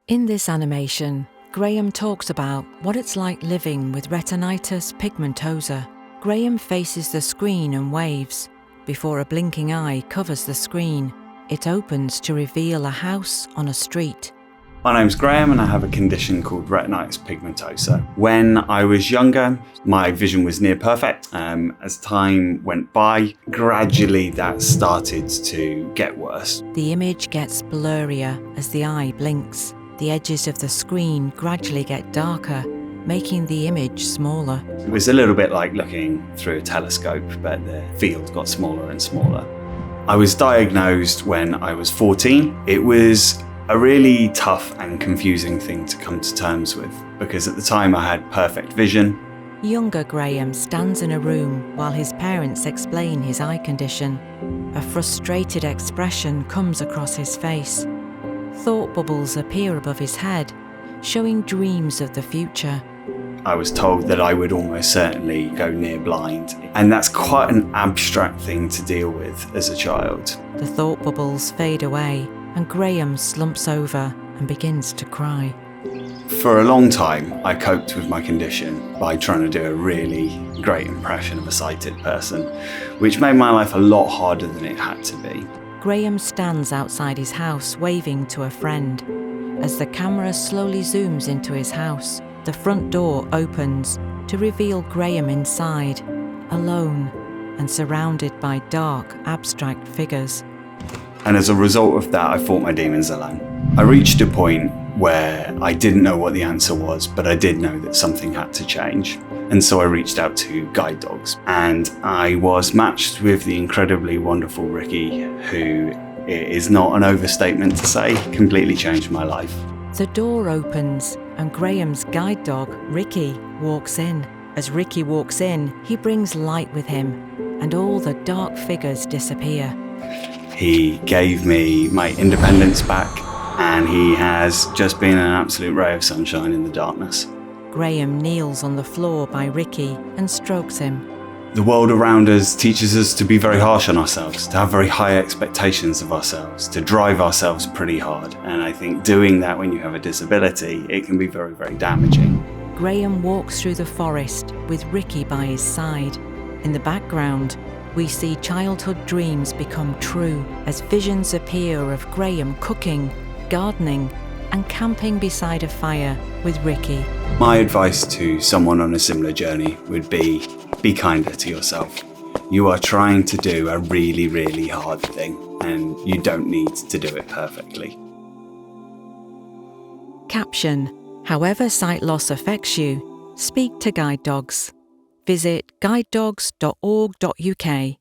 In this animation, Graham talks about what it's like living with retinitis pigmentosa. Graham faces the screen and waves. Before a blinking eye covers the screen, it opens to reveal a house on a street. My name's Graham and I have a condition called retinitis pigmentosa. When I was younger, my vision was near perfect. As time went by, gradually that started to get worse. The image gets blurrier as the eye blinks. The edges of the screen gradually get darker, making the image smaller. It was a little bit like looking through a telescope, but the field got smaller and smaller. I was diagnosed when I was 14. It was a really tough and confusing thing to come to terms with, because at the time I had perfect vision. Younger Graham stands in a room while his parents explain his eye condition. A frustrated expression comes across his face. Thought bubbles appear above his head, showing dreams of the future. I was told that I would almost certainly go near blind, and that's quite an abstract thing to deal with as a child. The thought bubbles fade away, and Graham slumps over and begins to cry. For a long time, I coped with my condition by trying to do a really great impression of a sighted person, which made my life a lot harder than it had to be. Graham stands outside his house waving to a friend. As the camera slowly zooms into his house, the front door opens to reveal Graham inside, alone and surrounded by dark, abstract figures. And as a result of that, I fought my demons alone. I reached a point where I didn't know what the answer was, but I did know that something had to change. And so I reached out to guide dogs, and I was matched with the incredibly wonderful Ricky, who, it is not an overstatement to say, completely changed my life. The door opens and Graham's guide dog, Ricky, walks in. As Ricky walks in, he brings light with him, and all the dark figures disappear. He gave me my independence back, and he has just been an absolute ray of sunshine in the darkness. Graham kneels on the floor by Ricky and strokes him. The world around us teaches us to be very harsh on ourselves, to have very high expectations of ourselves, to drive ourselves pretty hard. And I think doing that when you have a disability, it can be very, very damaging. Graham walks through the forest with Ricky by his side. In the background, we see childhood dreams become true as visions appear of Graham cooking, gardening, and camping beside a fire with Ricky. My advice to someone on a similar journey would be kinder to yourself. You are trying to do a really, really hard thing, and you don't need to do it perfectly. Caption: however sight loss affects you, speak to guide dogs. Visit guidedogs.org.uk.